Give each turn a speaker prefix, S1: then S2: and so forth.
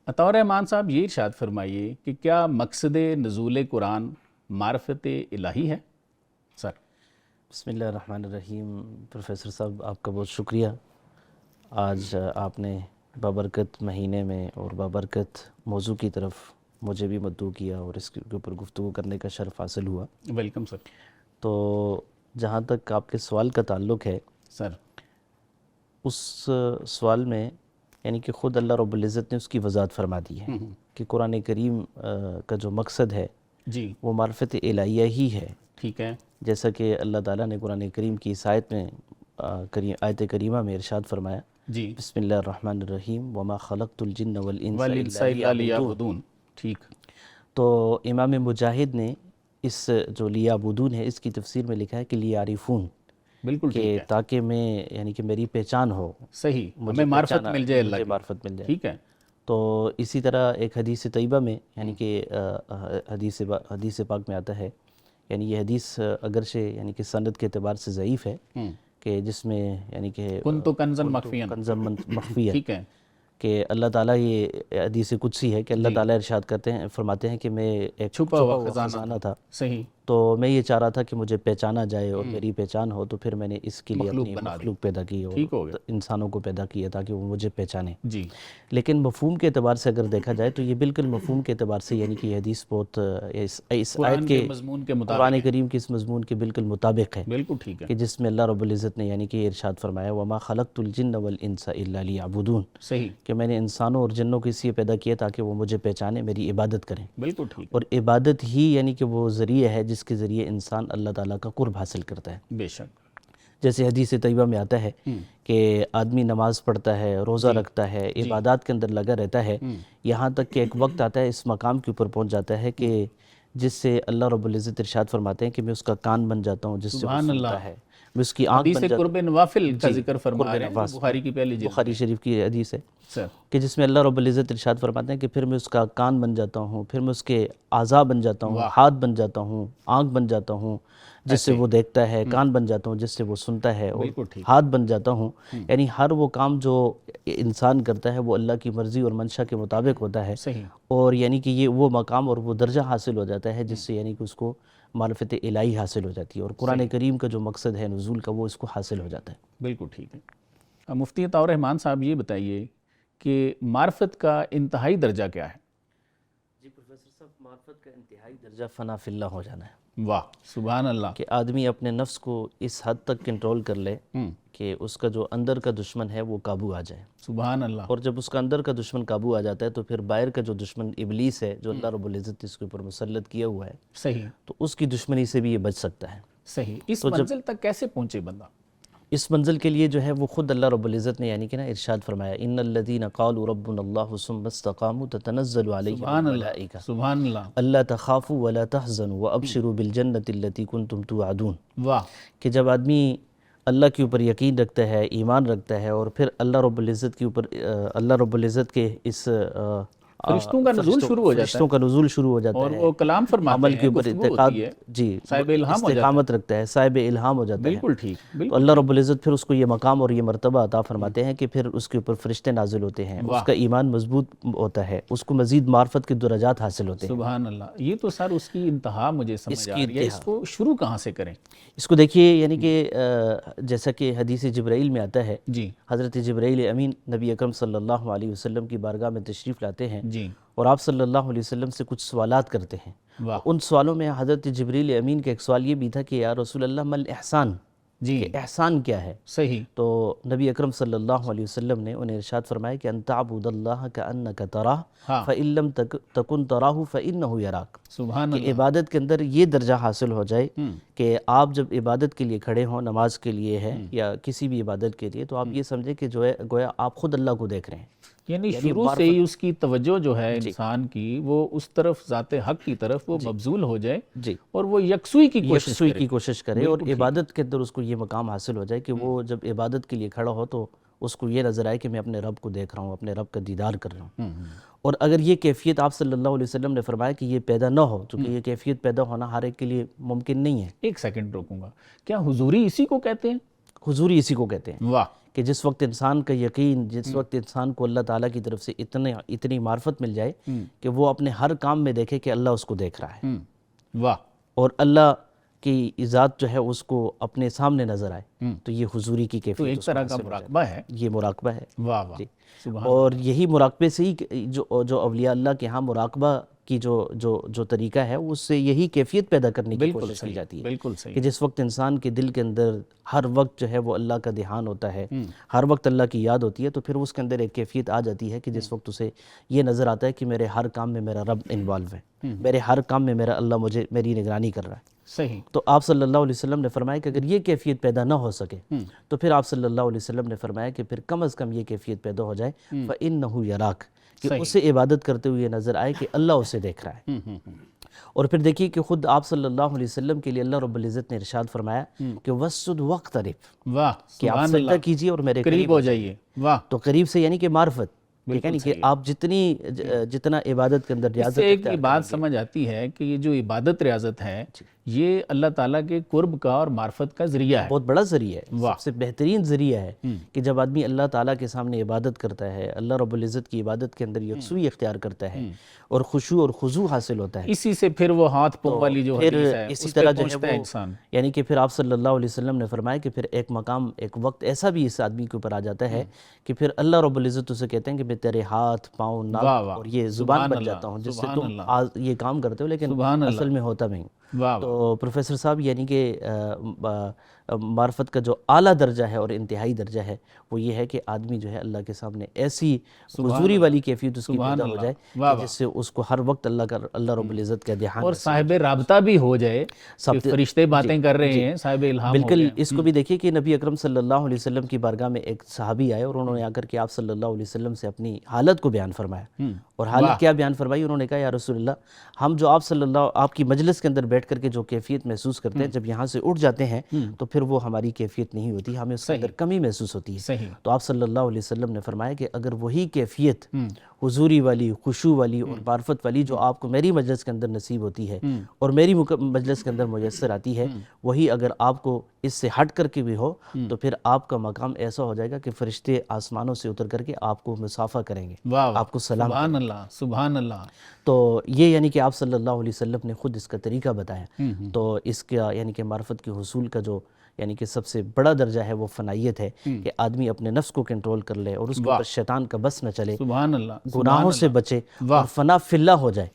S1: عطاء رحمان صاحب یہ ارشاد فرمائیے کہ کیا مقصد نزول قرآن معرفت الہی ہے؟ سر
S2: بسم اللہ الرحمن الرحیم۔ پروفیسر صاحب آپ کا بہت شکریہ، آج آپ نے بابرکت مہینے میں اور بابرکت موضوع کی طرف مجھے بھی مدعو کیا اور اس کے اوپر گفتگو کرنے کا شرف حاصل ہوا۔
S1: Welcome sir.
S2: تو جہاں تک آپ کے سوال کا تعلق ہے
S1: سر
S2: اس سوال میں یعنی کہ خود اللہ رب العزت نے اس کی وضاحت فرما دی ہے کہ قرآن کریم کا جو مقصد ہے
S1: جی
S2: وہ معرفت الہیہ ہی ہے۔
S1: ٹھیک ہے،
S2: جیسا کہ اللہ تعالیٰ نے قرآن کریم کی اس آیت میں آیت کریمہ میں ارشاد فرمایا،
S1: جی
S2: بسم اللہ الرحمن الرحیم وما خلقت الجن والانس
S1: والانس
S2: الا
S1: الا
S2: لیعبدون۔
S1: لیعبدون۔ ٹھیک،
S2: تو امام مجاہد نے اس جو لیعبدون ہے اس کی تفسیر میں لکھا ہے کہ لیعرفون،
S1: بالکل ٹھیک
S2: کہ
S1: ہے،
S2: تاکہ میں یعنی کہ میری پہچان ہو،
S1: صحیح،
S2: مجھے
S1: ہمیں معرفت
S2: پہچانا،
S1: مل جائے اللہ
S2: مجھے
S1: کی۔
S2: معرفت مل جائے۔
S1: ٹھیک ہے،
S2: تو اسی طرح ایک حدیث طیبہ میں یعنی کہ حدیث پاک میں آتا ہے، یعنی یہ حدیث اگرچہ یعنی کہ سند کے اعتبار سے ضعیف ہے، کہ جس میں یعنی کہ
S1: کنت کنزا مخفیا،
S2: کنزم مخفی ہے،
S1: ٹھیک ہے،
S2: کہ اللہ تعالیٰ، یہ حدیث قدسی ہے کہ اللہ تعالیٰ ارشاد کرتے ہیں، فرماتے ہیں کہ میں ایک
S1: چھپا ہوا خزانہ
S2: تھا،
S1: صحیح،
S2: تو میں یہ چاہ رہا تھا کہ مجھے پہچانا جائے اور میری پہچان ہو، تو پھر میں نے اس کے لیے
S1: مخلوق
S2: اپنی
S1: بنا دی۔
S2: مخلوق پیدا کی
S1: ٹھیک ہو
S2: اور
S1: گیا،
S2: انسانوں کو پیدا کیا تاکہ وہ مجھے پہچانے۔
S1: جی
S2: لیکن مفہوم کے اعتبار سے اگر دیکھا جائے تو یہ بالکل مفہوم کے اعتبار سے یعنی کہ یہ حدیث بہت اس آیت
S1: قرآن
S2: کے
S1: کے مضمون کے مطابق
S2: قرآن کریم کے اس مضمون کے بالکل مطابق ہے،
S1: بالکل ٹھیک ہے،
S2: کہ جس میں اللہ رب العزت نے یعنی کہ یہ ارشاد فرمایا وما خلقت الجن والانس الا لیعبدون،
S1: صحیح،
S2: کہ میں نے انسانوں اور جنوں کو اس لیے پیدا کیا تاکہ وہ مجھے پہچانے، میری عبادت کریں،
S1: بالکل ٹھیک
S2: اور عبادت ہی یعنی کہ وہ ذریعہ ہے جس کے ذریعے انسان اللہ تعالیٰ کا قرب حاصل کرتا ہے۔
S1: ہے، بے شک،
S2: جیسے حدیث طیبہ میں آتا ہے کہ آدمی نماز پڑھتا ہے، روزہ رکھتا ہے، عبادات کے اندر لگا رہتا ہے، یہاں تک کہ ایک وقت آتا ہے اس مقام کے اوپر پہنچ جاتا ہے کہ جس سے اللہ رب العزت ارشاد فرماتے ہیں کہ میں اس کا کان بن جاتا ہوں، جس سے وہ
S1: سبحان اللہ،
S2: سنتا ہے، میں اس کی آنکھ بن
S1: حدیث
S2: جاتا
S1: قرب نوافل کا ذکر فرما
S2: قرب
S1: رہے ہیں،
S2: نواز،
S1: جو بخاری کی پہلی جلد
S2: بخاری شریف کی حدیث ہے
S1: سر،
S2: کہ جس میں اللہ رب العزت ارشاد فرماتے ہیں کہ پھر میں اس کا کان بن جاتا ہوں، پھر میں اس کے اعضاء بن جاتا ہوں، ہاتھ بن جاتا ہوں، آنکھ بن جاتا ہوں جس سے وہ دیکھتا ہے، کان بن جاتا ہوں جس سے وہ سنتا ہے، اور
S1: بالکل ٹھیک،
S2: ہاتھ بن جاتا ہوں، یعنی ہر وہ کام جو انسان کرتا ہے وہ اللہ کی مرضی اور منشا کے مطابق ہوتا ہے،
S1: صحیح،
S2: اور یعنی کہ یہ وہ مقام اور وہ درجہ حاصل ہو جاتا ہے جس سے یعنی کہ اس کو معرفت الہی حاصل ہو جاتی ہے، اور قرآن کریم کا جو مقصد ہے نزول کا وہ اس کو حاصل ہو جاتا ہے۔
S1: بالکل ٹھیک ہے۔ اب مفتی عطاء رحمان صاحب یہ بتائیے کہ معرفت کا انتہائی درجہ کیا ہے؟
S2: جی پروفیسر صاحب، معرفت کا انتہائی درجہ فنا فی اللہ ہو جانا ہے،
S1: واہ سبحان اللہ،
S2: کہ آدمی اپنے نفس کو اس حد تک کنٹرول کر لے کہ اس کا جو اندر کا دشمن ہے وہ قابو آ جائے،
S1: سبحان اللہ،
S2: اور جب اس کا اندر کا دشمن قابو آ جاتا ہے تو پھر باہر کا جو دشمن ابلیس ہے جو اللہ رب العزت اس کے اوپر مسلط کیا ہوا ہے،
S1: صحیح،
S2: تو اس کی دشمنی سے بھی یہ بچ سکتا ہے۔
S1: صحیح، اس منزل تک کیسے پہنچے بندہ؟
S2: اس منزل کے لیے جو ہے وہ خود اللہ رب العزت نے یعنی کہ نا ارشاد فرمایا ان الذین قالوا ربنا اللہ ثم استقاموا تتنزل علیہم
S1: سبحان
S2: الملائکہ
S1: اللہ، سبحان اللہ،
S2: الا تخافوا ولا تحزنوا وابشروا بالجنۃ التي کنتم توعدون،
S1: واہ،
S2: کہ جب آدمی اللہ کے اوپر یقین رکھتا ہے، ایمان رکھتا ہے، اور پھر اللہ رب العزت کے اوپر اللہ رب العزت کے اس
S1: فرشتوں کا نزول شروع ہو جاتا
S2: فرشتوں کا نزول شروع ہو جاتا
S1: اور
S2: ہے،
S1: وہ کلام فرماتے
S2: عمل
S1: ہیں،
S2: کے اوپر
S1: گفتگو
S2: اعتقاد،
S1: ہوتی ہے،
S2: جی
S1: صاحب الہام ہو جاتا ہے،
S2: استقامت رکھتا ہے، صاحب الہام ہو جاتا ہے،
S1: بالکل ٹھیک،
S2: تو
S1: بالکل،
S2: اللہ رب العزت پھر اس کو یہ مقام اور یہ مرتبہ عطا فرماتے ہیں کہ پھر اس کے اوپر فرشتے نازل ہوتے ہیں، اس کا ایمان مضبوط ہوتا ہے، اس کو مزید معرفت کے درجات حاصل ہوتے ہیں۔
S1: سبحان اللہ، یہ تو سر اس کی انتہا مجھے سمجھ آ رہی ہے، اس کو شروع کہاں سے کریں؟
S2: اس کو دیکھیے یعنی کہ جیسا کہ حدیث جبرائیل میں آتا ہے،
S1: جی
S2: حضرت جبرائیل امین نبی اکرم صلی اللہ علیہ وسلم کی بارگاہ میں تشریف لاتے ہیں
S1: جی،
S2: اور آپ صلی اللہ علیہ وسلم سے کچھ سوالات کرتے ہیں،
S1: واہ،
S2: ان سوالوں میں حضرت جبرائیل امین کا ایک سوال یہ بھی تھا کہ یا رسول اللہ مل احسان،
S1: جی،
S2: کہ احسان کیا ہے؟
S1: صحیح،
S2: تو نبی اکرم صلی اللہ علیہ وسلم نے انہیں ارشاد فرمایا کہ ان تعبد اللہ کأنک تراہ
S1: ہاں،
S2: فإن لم تکن تراہ فإنہ یراک،
S1: سبحان
S2: کہ
S1: اللہ،
S2: عبادت کے اندر یہ درجہ حاصل ہو جائے کہ آپ جب عبادت کے لیے کھڑے ہوں، نماز کے لیے ہے یا کسی بھی عبادت کے لیے، تو آپ یہ سمجھیں کہ جو ہے گویا آپ خود اللہ کو دیکھ رہے ہیں،
S1: یعنی شروع سے ہی اس کی توجہ جو ہے انسان کی وہ اس طرف ذات حق کی طرف وہ مبذول ہو جائے
S2: جی،
S1: اور وہ یکسوئی کی کوشش
S2: یکسوئی
S1: کرے،
S2: کی کوشش کرے، اور عبادت کے اندر اس کو یہ مقام حاصل ہو جائے کہ وہ جب عبادت کے لیے کھڑا ہو تو اس کو یہ نظر آئے کہ میں اپنے رب کو دیکھ رہا ہوں، اپنے رب کا دیدار کر رہا ہوں۔ اور اگر یہ کیفیت آپ صلی اللہ علیہ وسلم نے فرمایا کہ یہ پیدا نہ ہو، چونکہ یہ کیفیت پیدا ہونا ہر ایک کے لیے ممکن نہیں ہے۔
S1: ایک سیکنڈ روکوں گا، کیا حضوری اسی کو کہتے ہیں؟
S2: حضوری اسی کو کہتے ہیں
S1: واہ
S2: کہ جس وقت انسان کا یقین، جس وقت انسان کو اللہ تعالیٰ کی طرف سے اتنی معرفت مل جائے کہ وہ اپنے ہر کام میں دیکھے کہ اللہ اس کو دیکھ رہا ہے،
S1: واہ
S2: اور اللہ کی ذات جو ہے اس کو اپنے سامنے نظر آئے، تو یہ حضوری کی
S1: تو
S2: کیفیت
S1: ایک
S2: اس کو
S1: طرح کا
S2: حاصل ہو جائے۔
S1: مراقبہ ہے۔
S2: یہ مراقبہ ہے
S1: واہ واہ
S2: جی۔
S1: سبحان
S2: اور یہی مراقبے سے ہی جو اولیاء اللہ کے ہاں مراقبہ کی جو طریقہ ہے اس سے یہی کیفیت پیدا کرنے کی
S1: بالکل
S2: کوشش کی
S1: صحیح،
S2: جاتی ہے
S1: بالکل صحیح۔
S2: کہ جس وقت انسان کے دل کے اندر ہر وقت جو ہے وہ اللہ کا دھیان ہوتا ہے، ہر وقت اللہ کی یاد ہوتی ہے، تو پھر اس کے اندر ایک کیفیت آ جاتی ہے کہ جس وقت اسے یہ نظر آتا ہے کہ میرے ہر کام میں میرا رب انوالو ہے، میرے ہر کام میں میرا اللہ میری نگرانی کر رہا ہے۔
S1: صحیح۔
S2: تو آپ صلی اللہ علیہ وسلم نے فرمایا کہ اگر یہ کیفیت پیدا نہ ہو سکے تو پھر آپ صلی اللہ علیہ وسلم نے فرمایا کہ پھر کم از کم یہ کیفیت پیدا ہو جائے فَإِنَّهُ يَرَاكَ، کہ اسے عبادت کرتے ہوئے نظر آئے کہ اللہ اسے دیکھ رہا ہے۔ اور پھر دیکھیے کہ خود آپ صلی اللہ علیہ وسلم کے لیے اللہ رب العزت نے ارشاد فرمایا کہ وَاسْجُدْ وَاقْتَرِب،
S1: واہ
S2: کہ آپ
S1: سبحان
S2: سجدہ
S1: اللہ،
S2: کیجئے اور میرے
S1: قریب ہو جائیے۔ واہ،
S2: تو قریب سے یعنی کہ معرفت، یعنی کہ آپ جتنا عبادت کے اندر
S1: اس
S2: ریاضت
S1: سے ایک بات سمجھ آتی ہے کہ یہ جو عبادت ریاضت ہے یہ اللہ تعالیٰ کے قرب کا اور معرفت کا ذریعہ ہے۔
S2: بہت بڑا ذریعہ ہے، سب سے بہترین ذریعہ ہے کہ جب آدمی اللہ تعالیٰ کے سامنے عبادت کرتا ہے، اللہ رب العزت کی عبادت کے اندر یکسوئی اختیار کرتا ہے اور خشوع اور خضوع حاصل ہوتا ہے،
S1: اسی سے پھر وہ ہاتھ پاؤں والی جو
S2: پھر
S1: حدیث ہے
S2: اسی
S1: اس پہ
S2: طرح جو
S1: پہنچتا ہے
S2: ہے وہ
S1: انسان۔
S2: یعنی کہ پھر آپ صلی اللہ علیہ وسلم نے فرمایا کہ پھر ایک مقام، ایک وقت ایسا بھی اس آدمی کے اوپر آ جاتا ہے کہ پھر اللہ رب العزت اسے کہتے ہیں کہ میں تیرے ہاتھ، پاؤں، ناک
S1: واہ واہ،
S2: اور یہ زبان
S1: سبحان
S2: بن
S1: اللہ،
S2: جاتا ہوں جس سے
S1: سبحان
S2: تم
S1: اللہ،
S2: آج یہ کام کرتے ہو لیکن
S1: سبحان اللہ،
S2: اصل میں ہوتا نہیں۔
S1: واہ واہ،
S2: تو پروفیسر صاحب یعنی کہ معرفت کا جو اعلیٰ درجہ ہے اور انتہائی درجہ ہے وہ یہ ہے کہ آدمی جو ہے اللہ کے سامنے ایسی حضوری والی کیفیت اس کی پیدا ہو جائے کہ جس سے اس کو ہر وقت اللہ رب العزت کا دھیان،
S1: اور صاحب رابطہ بھی ہو جائے کہ فرشتے باتیں کر رہے ہیں، صاحب الہام ہو
S2: بالکل۔
S1: گئے۔
S2: اس کو بھی دیکھیے کہ نبی اکرم صلی اللہ علیہ وسلم کی بارگاہ میں ایک صحابی آئے اور انہوں نے آ کر کے آپ صلی اللہ علیہ وسلم سے اپنی حالت کو بیان فرمایا، اور حالت کیا بیان فرمائی؟ انہوں نے کہا یا رسول اللہ، ہم جو آپ کی مجلس کے اندر بیٹھ کر کے جو کیفیت محسوس کرتے ہیں، جب یہاں سے اٹھ جاتے ہیں تو پھر وہ ہماری کیفیت نہیں ہوتی، ہمیں اس کے اندر کمی محسوس ہوتی ہے۔
S1: صحیح۔
S2: تو آپ صلی اللہ علیہ وسلم نے فرمایا کہ اگر وہی کیفیت حضوری والی، خشوع والی اور معرفت والی جو آپ کو میری مجلس کے اندر نصیب ہوتی ہے اور میری مجلس کے اندر میسر آتی ہے، وہی اگر آپ کو اس سے ہٹ کر کے بھی ہو تو پھر آپ کا مقام ایسا ہو جائے گا کہ فرشتے آسمانوں سے اتر کر کے آپ کو مصافحہ کریں گے،
S1: واہ واہ،
S2: آپ کو سلام کریں
S1: سبحان اللہ، سبحان اللہ۔
S2: تو یہ یعنی کہ آپ صلی اللہ علیہ وسلم نے خود اس کا طریقہ بتایا۔ تو اس کا یعنی کہ معرفت کے حصول کا جو یعنی کہ سب سے بڑا درجہ ہے وہ فنائیت ہے کہ آدمی اپنے نفس کو کنٹرول کر لے اور اس کے اوپر شیطان کا بس نہ چلے،
S1: سبحان اللہ،
S2: گناہوں سے بچے اور فنا فی اللہ ہو جائے۔